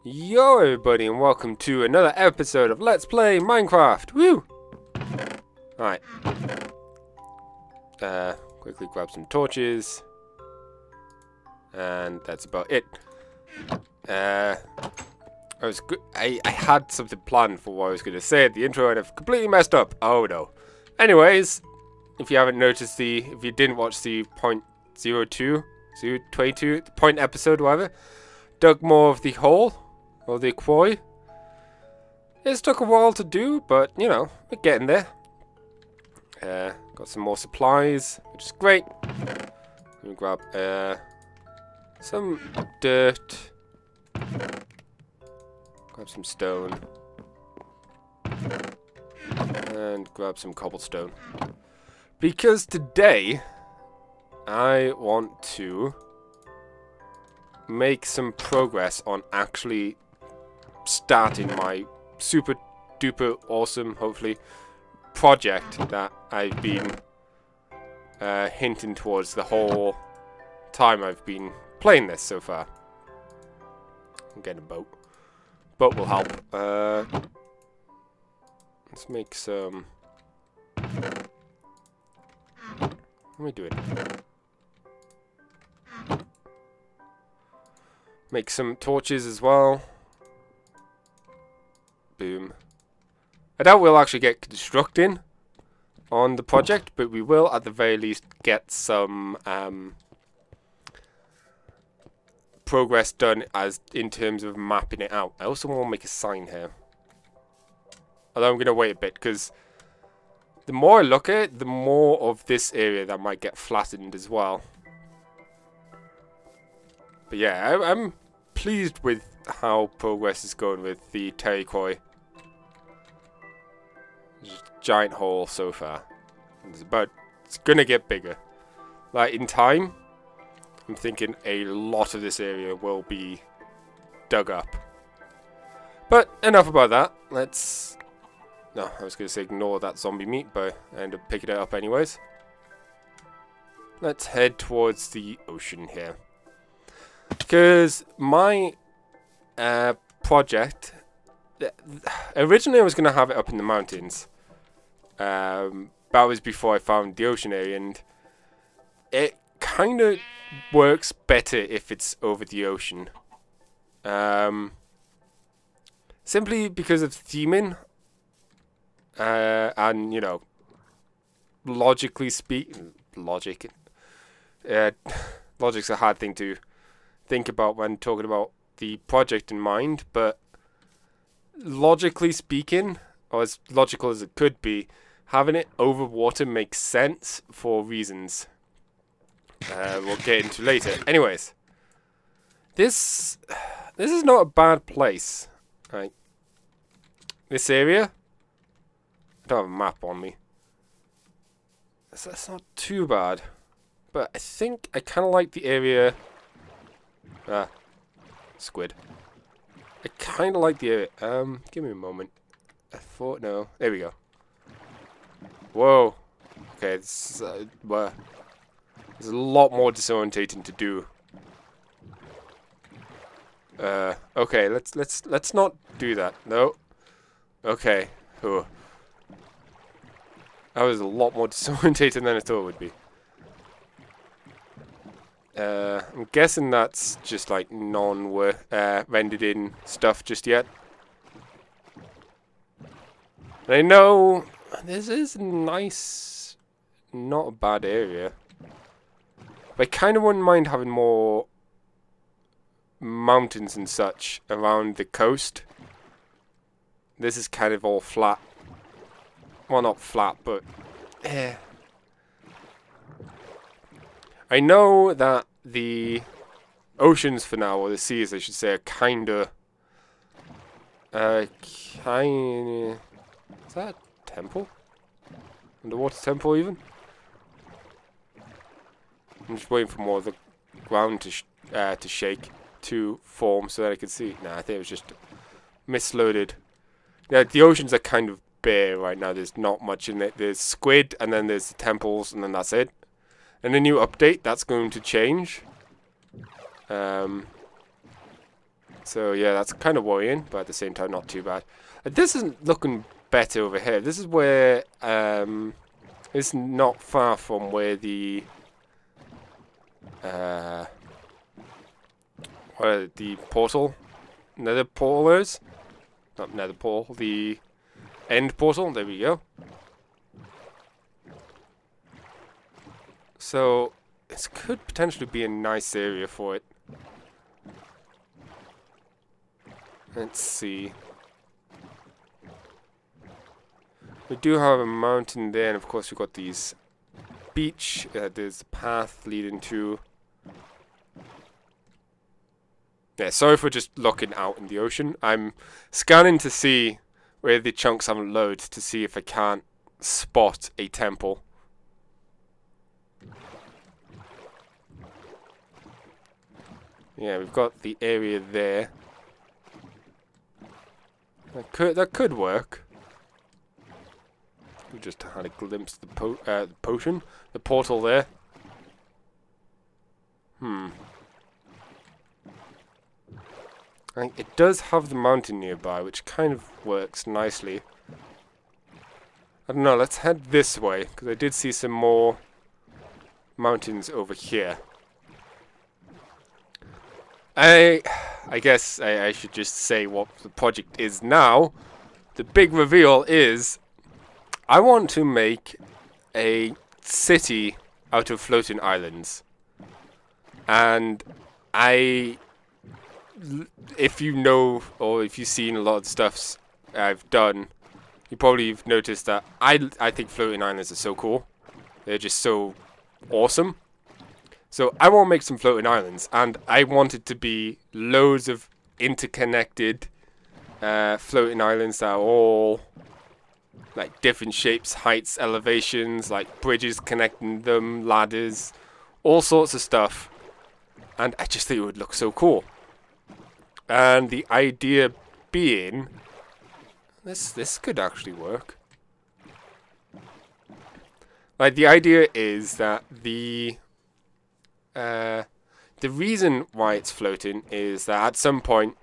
Yo everybody and welcome to another episode of Let's Play Minecraft. Woo! Alright. Quickly grab some torches. And that's about it. I had something planned for what I was going to say at the intro and I've completely messed up. Oh no. Anyways, if you haven't noticed if you didn't watch the .02, the point episode, whatever, dug more of the hole. Or the quarry. It's took a while to do, but, you know, we're getting there. Got some more supplies, which is great. Let me grab some dirt. Grab some stone. And grab some cobblestone. Because today, I want to make some progress on actually starting my super duper awesome, hopefully, project that I've been hinting towards the whole time I've been playing this so far. I'm getting a boat. Boat will help. Let's make some... What am I doing? Make some torches as well. Boom. I doubt we'll actually get constructing on the project, but we will at the very least get some progress done as in terms of mapping it out. I also want to make a sign here. Although I'm going to wait a bit because the more I look at it, the more of this area that might get flattened as well. But yeah, I'm pleased with how progress is going with the terry quarry. There's a giant hole so far. It's gonna get bigger. Like in time, I'm thinking a lot of this area will be dug up. But enough about that. No, I was gonna say ignore that zombie meat, but I ended up picking it up anyways. Let's head towards the ocean here. Because my project, originally I was going to have it up in the mountains. That was before I found the ocean area, and it kind of works better if it's over the ocean. Simply because of theming, and, you know, logically speaking, logic's a hard thing to think about when talking about the project in mind, but logically speaking, or as logical as it could be, having it over water makes sense for reasons we'll get into later. Anyways, this is not a bad place. Right. This area, I don't have a map on me. That's not too bad, but I think I kind of like the area. Squid. I kind of like the area. Give me a moment. I thought, no. There we go. Whoa. Okay, there's a lot more disorientating to do. Okay, let's not do that. No. Okay. Oh. That was a lot more disorientating than I thought it would be. I'm guessing that's just like rendered in stuff just yet. And I know this is a nice, not a bad area. But I kind of wouldn't mind having more mountains and such around the coast. This is kind of all flat. Well, not flat, but I know that the oceans for now, or the seas I should say, are kinda... is that a temple? Underwater temple even? I'm just waiting for more of the ground to shake, to form so that I can see. Nah, I think it was just misloaded. Yeah, the oceans are kind of bare right now. There's not much in it. There's squid, and then there's the temples, and then that's it. In a new update, that's going to change. So yeah, that's kind of worrying, but at the same time not too bad. This isn't looking better over here. This is where it's not far from where the portal, nether portal is. Not nether portal, the end portal. There we go. So this could potentially be a nice area for it. Let's see. We do have a mountain there, and of course we've got these beach. There's a path leading to. Yeah, sorry for just looking out in the ocean. I'm scanning to see where the chunks haven't loaded to see if I can't spot a temple. Yeah, we've got the area there. That could work. We just had a glimpse of the potion, the portal there. It does have the mountain nearby, which kind of works nicely. I don't know, let's head this way, because I did see some more mountains over here. I guess I should just say what the project is now. The big reveal is I want to make a city out of floating islands. And if you know, or if you've seen a lot of the stuff I've done, you probably have noticed that I think floating islands are so cool. They're just so awesome. So I want to make some floating islands, and I want it to be loads of interconnected floating islands that are all like different shapes, heights, elevations, like bridges connecting them, ladders, all sorts of stuff. And I just think it would look so cool. And the idea being, this could actually work. Like, the idea is that the reason why it's floating is that at some point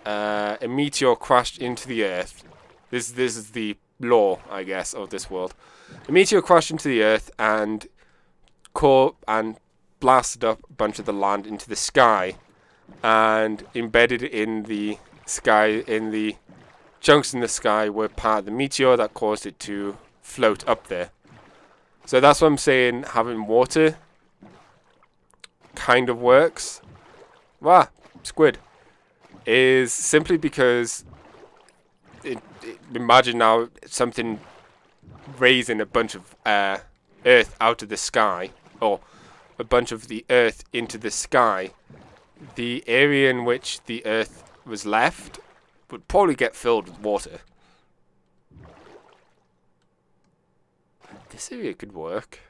a meteor crashed into the Earth. This is the law, I guess, of this world. A meteor crashed into the Earth and caught and blasted up a bunch of the land into the sky, and embedded in the sky, in the chunks in the sky, were part of the meteor that caused it to float up there. So that's what I'm saying, having water kind of works. Squid. Is simply because imagine now something raising a bunch of earth out of the sky, or a bunch of the earth into the sky. The area in which the earth was left would probably get filled with water. This area could work.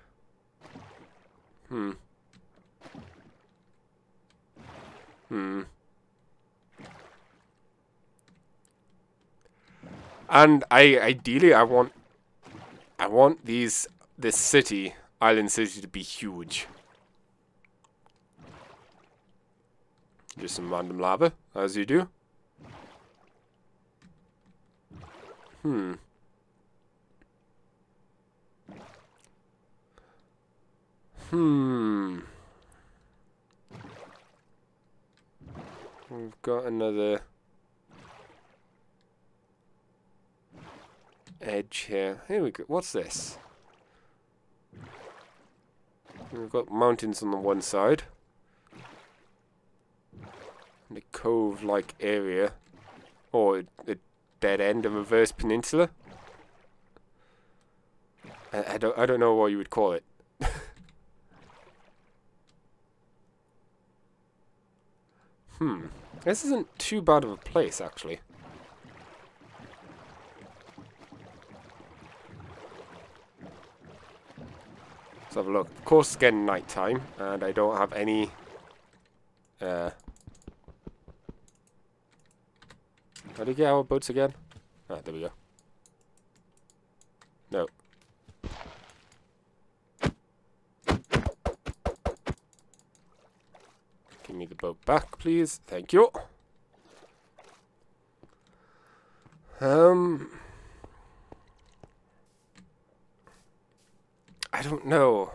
And ideally I want this city, island city, to be huge. Just some random lava, as you do. We've got another edge here. Here we go. What's this? We've got mountains on the one side. And a cove-like area. Or a dead end, a reverse peninsula. I don't know what you would call it. This isn't too bad of a place, actually. Let's have a look. Of course, it's getting night time, and I don't have any. How do we get our boats again? Ah, there we go. No. Give me the boat back, please. Thank you. I don't know.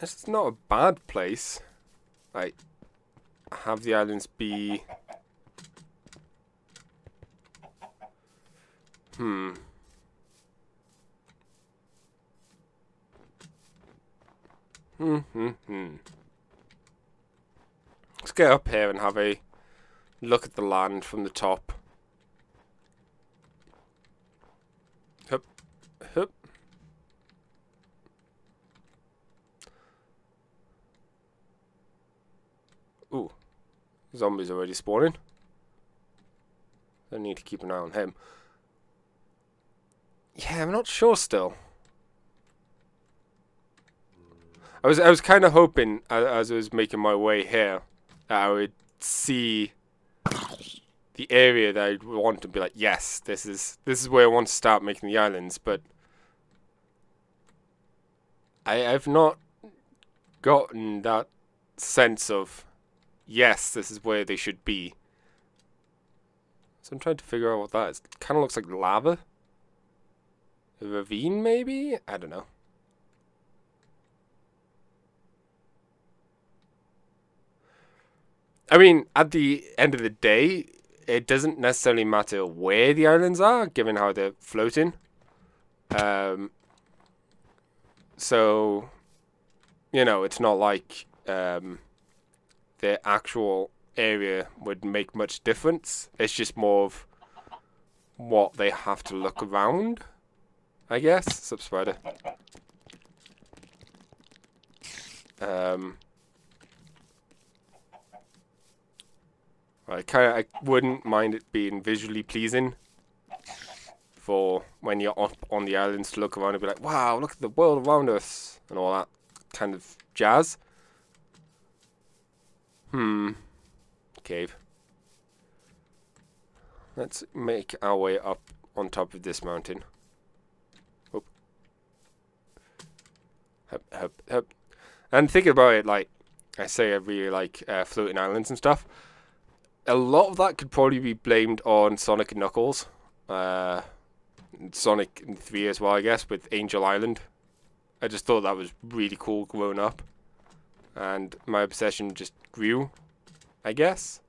It's not a bad place. Like, have the islands be... Let's get up here and have a look at the land from the top. Hup, hup. Ooh, zombies already spawning. I need to keep an eye on him. Yeah, I'm not sure still. I was kind of hoping as I was making my way here that I would see the area that I'd want to be like, yes, this is where I want to start making the islands, but I've not gotten that sense of yes, this is where they should be. So I'm trying to figure out what that is. It kind of looks like lava. A ravine, maybe? I don't know. I mean, at the end of the day, it doesn't necessarily matter where the islands are, given how they're floating. So, you know, it's not like the actual area would make much difference. It's just more of what they have to look around, I guess. Subspider. I wouldn't mind it being visually pleasing for when you're up on the islands to look around and be like, wow, look at the world around us and all that kind of jazz. Cave. Let's make our way up on top of this mountain. Oop. Hup, hup, hup. And thinking about it, like I say, I really like floating islands and stuff. A lot of that could probably be blamed on Sonic and Knuckles. Sonic 3 as well, I guess, with Angel Island. I just thought that was really cool growing up. And my obsession just grew, I guess.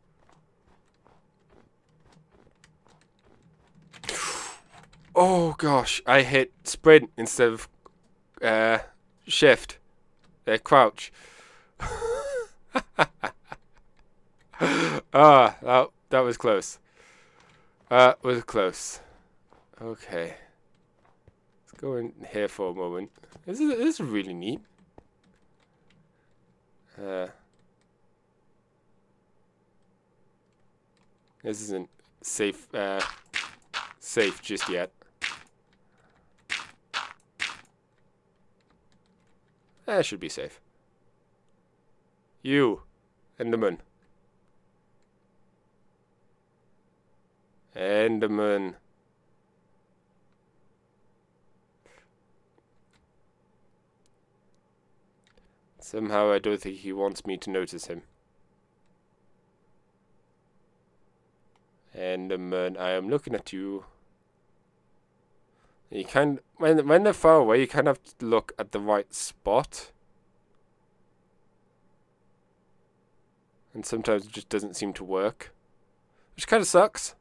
Oh gosh, I hit sprint instead of shift. Crouch. Ah, that was close. Was close. Okay. Let's go in here for a moment. This is really neat. This isn't safe just yet. It should be safe. You, Enderman. Enderman. Somehow I don't think he wants me to notice him. Enderman, I am looking at you. You kind when they're far away, you kind of have to look at the right spot. And sometimes it just doesn't seem to work, which kind of sucks.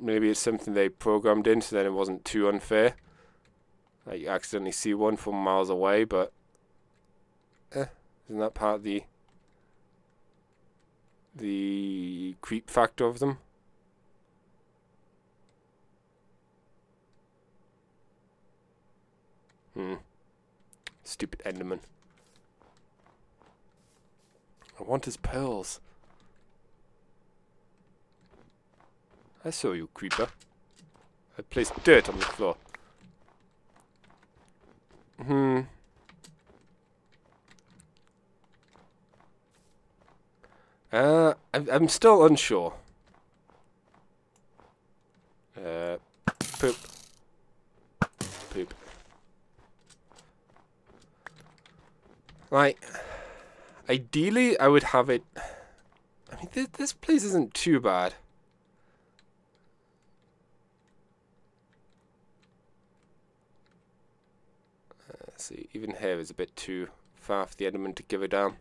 Maybe it's something they programmed in, so then it wasn't too unfair. Like you accidentally see one from miles away, but isn't that part of the creep factor of them? Stupid Enderman. I want his pearls. I saw you, creeper. I placed dirt on the floor. I'm still unsure. Poop. Poop. Like, ideally, I would have it... I mean, this place isn't too bad. Let's see, even here is a bit too far for the Enderman to give it down.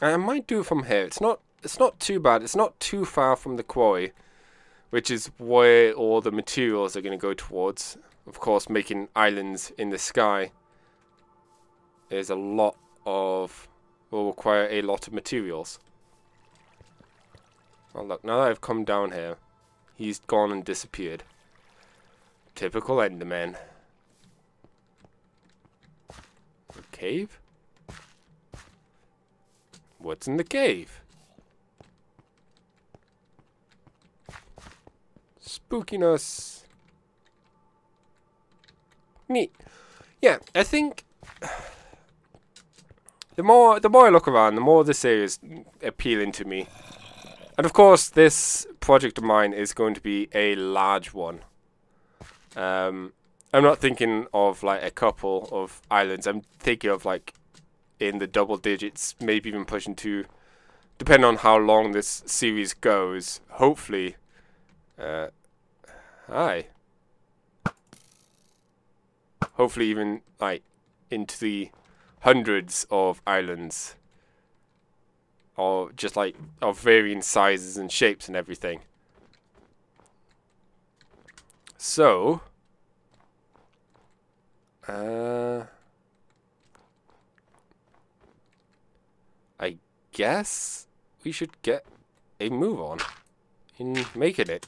I might do it from here. It's not too bad. It's not too far from the quarry, which is where all the materials are going to go towards. Of course, making islands in the sky is a lot of... will require a lot of materials. Oh look, now that I've come down here, he's gone and disappeared. Typical Enderman. A cave? What's in the cave? Spookiness. Neat. Yeah, I think the more I look around, the more this area is appealing to me. And of course, this project of mine is going to be a large one. I'm not thinking of like a couple of islands. I'm thinking of like in the double digits, maybe even pushing to, depending on how long this series goes. Hopefully, hopefully even like into the hundreds of islands, or just like of varying sizes and shapes and everything. So, I guess we should get a move on in making it.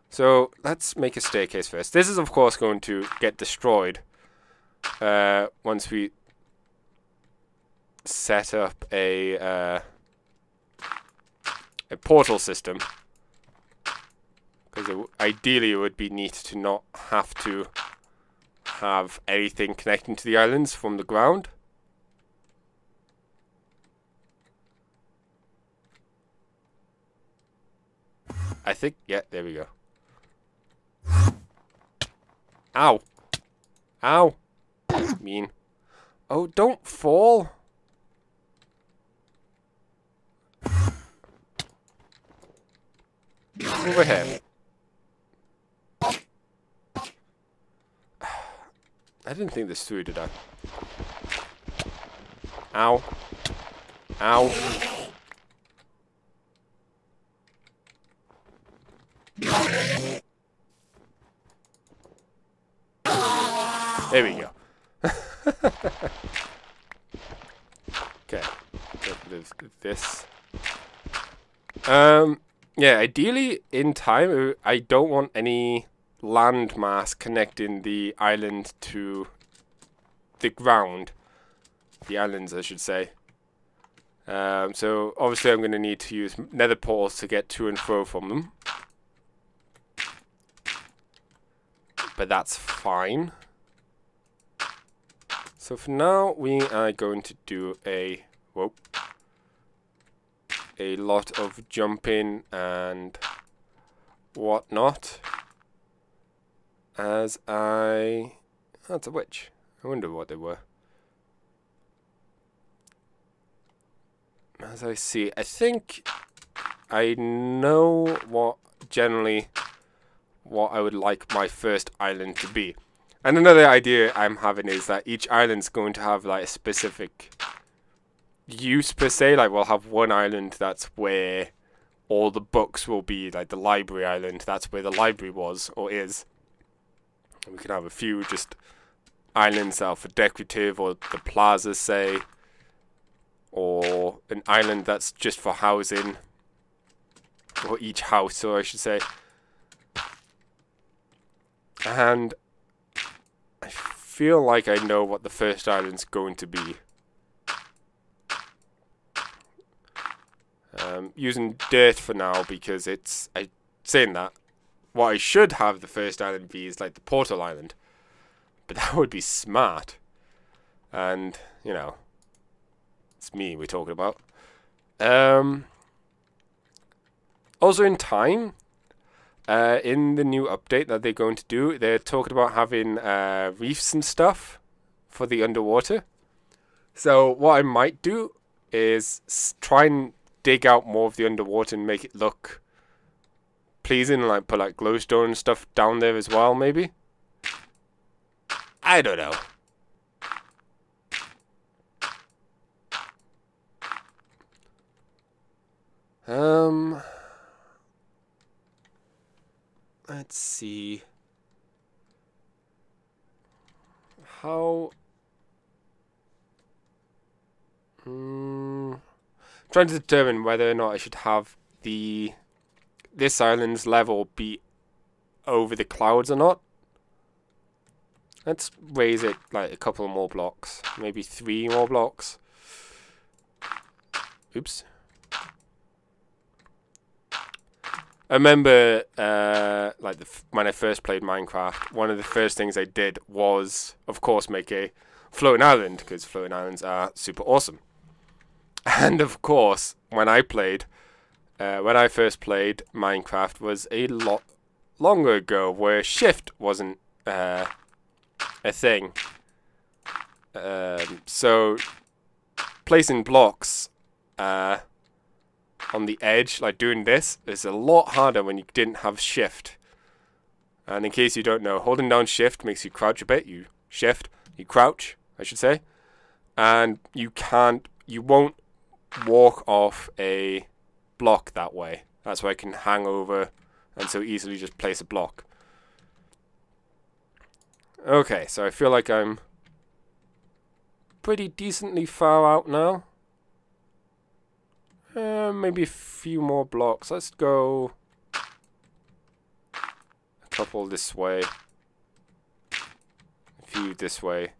So let's make a staircase first. This is of course going to get destroyed once we set up a portal system, because ideally it would be neat to not have to have anything connecting to the islands from the ground. I think, yeah, there we go. Ow. Ow. Mean. Oh, don't fall. Over here. I didn't think this through, did I? Ow. Ow. There we go. Okay. Get rid of this. Yeah, ideally in time, I don't want any landmass connecting the island to the ground. The islands, I should say. So obviously I'm going to need to use nether portals to get to and fro from them. But that's fine. So for now, we are going to do a lot of jumping and whatnot. As I... Oh, it's a witch. I wonder what they were. As I see, I think I know what I would like my first island to be. And another idea I'm having is that each island's going to have like a specific use per se. Like we'll have one island that's where all the books will be, like the library island. That's where the library was or is. And we can have a few just islands that are for decorative, or the plaza say, or an island that's just for housing, or each house, so I should say. And I feel like I know what the first island's going to be. Using dirt for now because it's... saying that, what I should have the first island be is like the portal island. But that would be smart. And, you know, it's me we're talking about. Also in time... in the new update that they're going to do, they're talking about having reefs and stuff for the underwater. So what I might do is try and dig out more of the underwater and make it look pleasing, like put like glowstone and stuff down there as well, maybe. I don't know. Let's see. How... trying to determine whether or not I should have this island's level be over the clouds or not. Let's raise it like a couple more blocks, maybe 3 more blocks. Oops. I remember, like when I first played Minecraft, one of the first things I did was, of course, make a floating island, because floating islands are super awesome. And of course, when I first played Minecraft was a lot longer ago, where shift wasn't a thing. So placing blocks on the edge, like doing this, is a lot harder when you didn't have shift. And in case you don't know, holding down shift makes you crouch a bit. You shift, you crouch, I should say, and you won't walk off a block that way. That's why I can hang over and so easily just place a block. Okay, so I feel like I'm pretty decently far out now. Maybe a few more blocks. Let's go a couple this way, a few this way,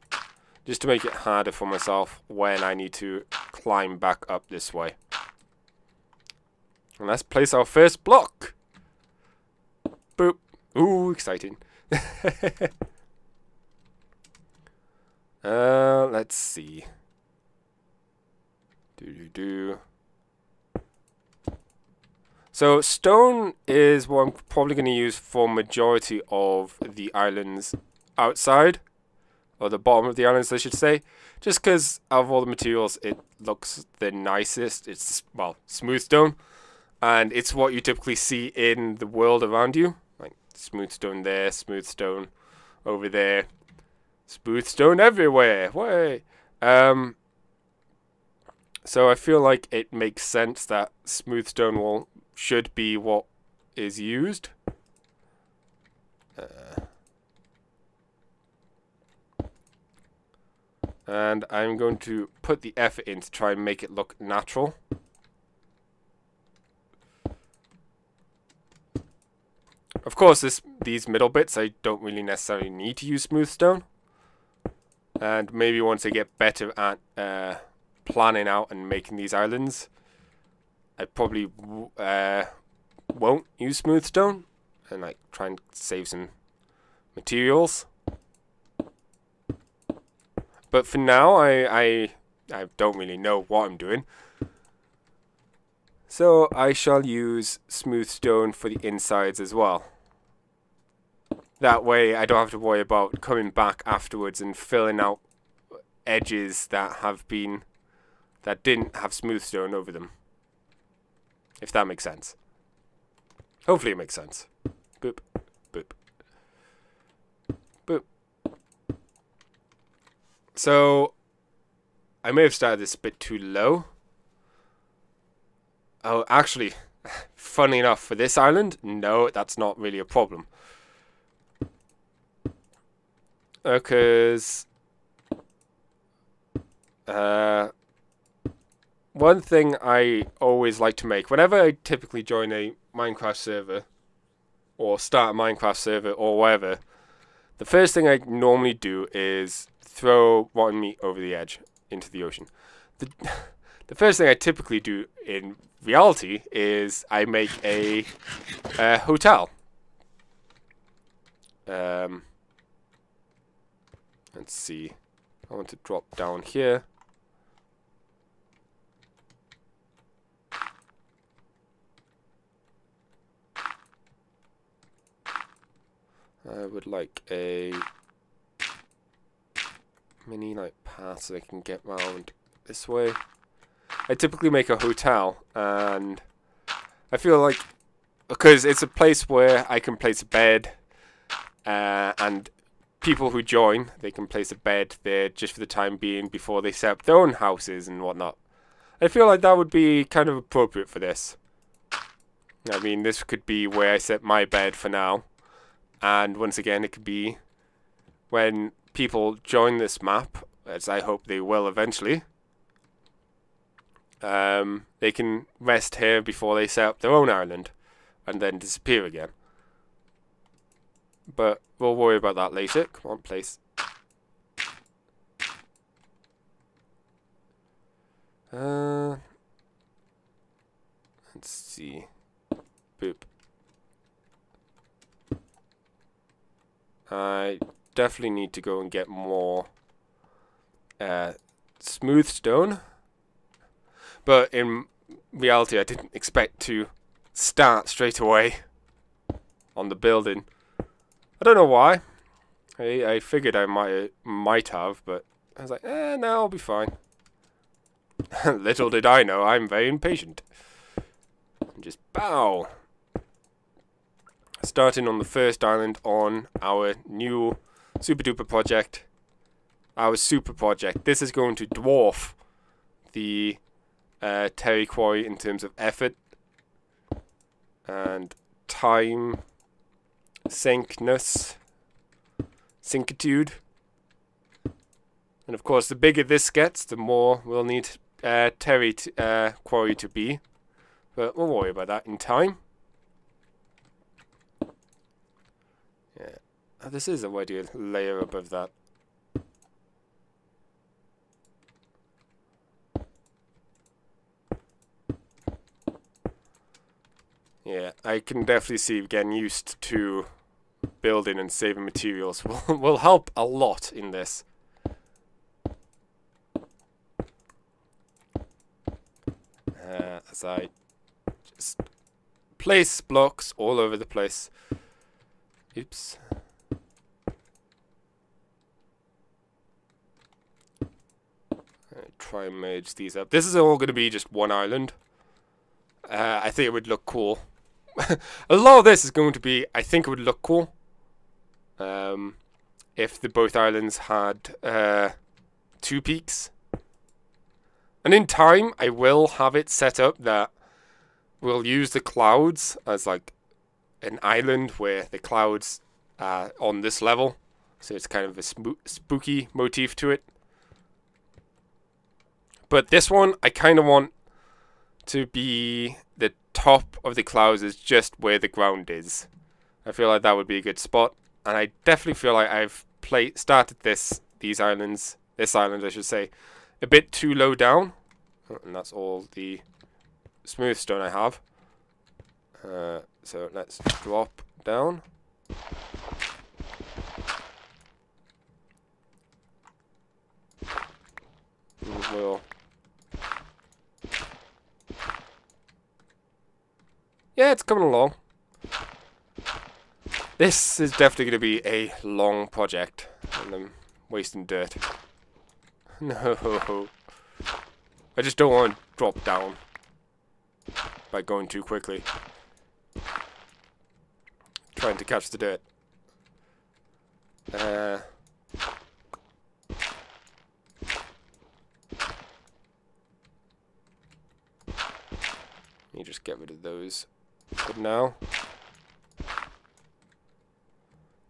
just to make it harder for myself when I need to climb back up this way. And let's place our first block. Boop. Ooh, exciting. Let's see. So stone is what I'm probably going to use for majority of the islands outside, or the bottom of the islands I should say, just because out of all the materials it looks the nicest. It's, well, smooth stone, and it's what you typically see in the world around you, like smooth stone there, smooth stone over there, smooth stone everywhere. Way. So I feel like it makes sense that smooth stone should be what is used. And I'm going to put the effort in to try and make it look natural. Of course, these middle bits I don't really necessarily need to use smooth stone. And maybe once I get better at planning out and making these islands, I probably won't use smooth stone and like try and save some materials. But for now, I don't really know what I'm doing. So I shall use smooth stone for the insides as well. That way I don't have to worry about coming back afterwards and filling out edges that didn't have smooth stone over them. If that makes sense. Hopefully it makes sense. Boop, boop, boop. So, I may have started this a bit too low. Oh, actually, funny enough, for this island, no, that's not really a problem. Because one thing I always like to make, whenever I typically join a Minecraft server, or start a Minecraft server, or whatever, the first thing I normally do is throw rotten meat over the edge into the ocean. The first thing I typically do in reality is I make a hotel. Let's see. I want to drop down here. I would like a many like paths I can get round this way. I typically make a hotel, and I feel like because it's a place where I can place a bed, and people who join, they can place a bed there just for the time being before they set up their own houses and whatnot. I feel like that would be kind of appropriate for this. I mean, this could be where I set my bed for now, and once again, it could be when people join this map, as I hope they will eventually. They can rest here before they set up their own island, and then disappear again. But we'll worry about that later. Come on, place. Let's see. Boop. I definitely need to go and get more smooth stone. But in reality, I didn't expect to start straight away on the building. I don't know why. I figured I might have, but I was like, no, I'll be fine. Little did I know, I'm very impatient. Just bow. Starting on the first island on our new super duper project. Our super project. This is going to dwarf the Terry Quarry in terms of effort and time, syncness, syncitude. And of course, the bigger this gets, the more we'll need Terry Quarry to be. But we'll worry about that in time. Yeah, this is already a layer above that. Yeah, I can definitely see getting used to building and saving materials will help a lot in this. As I just place blocks all over the place. Oops. Try and merge these up. This is all going to be just one island. I think it would look cool. A lot of this is going to be, I think it would look cool if both islands had 2 peaks. And in time, I will have it set up that we'll use the clouds as like an island where the clouds are on this level. So it's kind of a spooky motif to it. But this one, I kind of want to be the top of the clouds is just where the ground is. I feel like that would be a good spot. And I definitely feel like I've started this island I should say, a bit too low down. And that's all the smooth stone I have. So let's drop down. We'll... Yeah, it's coming along. This is definitely going to be a long project. And I'm wasting dirt. No. I just don't want to drop down by going too quickly. Trying to catch the dirt. You just get rid of those for now.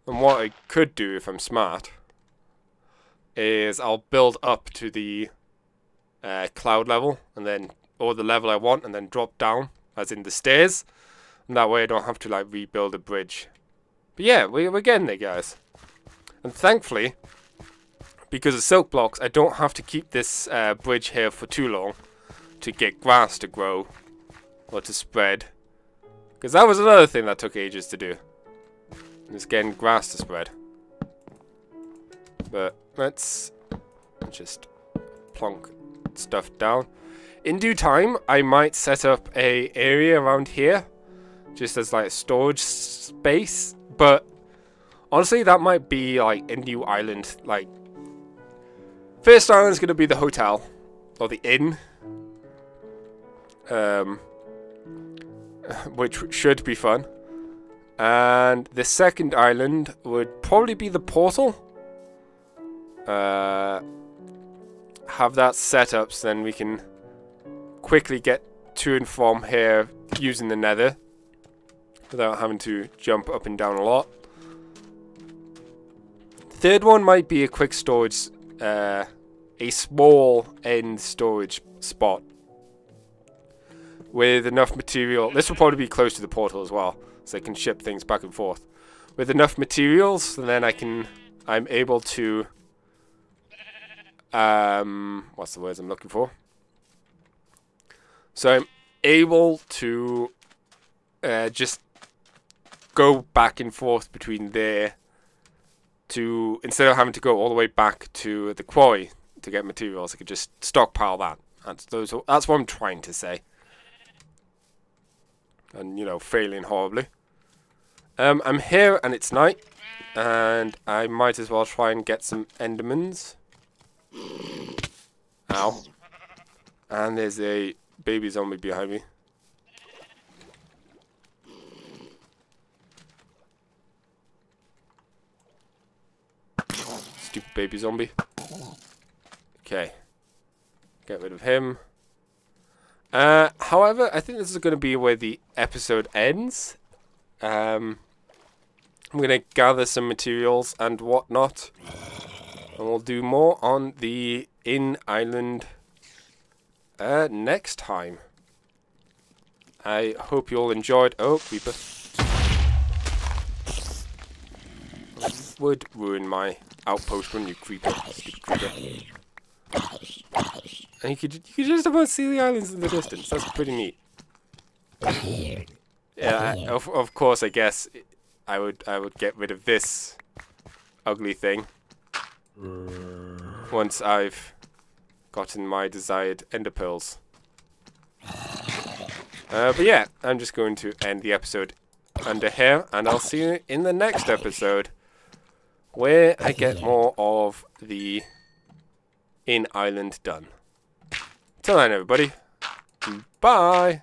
And what I could do if I'm smart is I'll build up to the cloud level, and then, or the level I want, and then drop down, as in the stairs. And that way I don't have to like rebuild a bridge. But yeah, we're getting there, guys. And thankfully, because of silk blocks, I don't have to keep this bridge here for too long to get grass to grow or to spread. Because that was another thing that took ages to do. Just getting grass to spread. But let's just plonk stuff down. In due time, I might set up a area around here, just as like a storage space. But honestly, that might be like a new island. Like First island is going to be the hotel, or the inn, which should be fun. And the second island would probably be the portal. Have that set up so then we can quickly get to and from here using the nether without having to jump up and down a lot. Third one might be a quick storage, a small end storage spot with enough material. This will probably be close to the portal as well, so I can ship things back and forth with enough materials, and then I'm able to what's the words I'm looking for? So I'm able to just go back and forth between there to, instead of having to go all the way back to the quarry to get materials, I could just stockpile that. That's what I'm trying to say. And, you know, failing horribly. I'm here and it's night, and I might as well try and get some endermans. Ow. And there's a baby zombie behind me. Stupid baby zombie. Okay. Get rid of him. However, I think this is going to be where the episode ends. I'm going to gather some materials and whatnot. And we'll do more on the Inn Island next time. I hope you all enjoyed. Oh, creeper. Would ruin my outpost, wouldn't you, creeper? Stupid creeper. And you could just about see the islands in the distance. That's pretty neat. Yeah, of course, I guess I would get rid of this ugly thing once I've gotten my desired ender pearls. But yeah, I'm just going to end the episode under here, and I'll see you in the next episode, where I get more of the Inn Island done. Till then, everybody. Bye!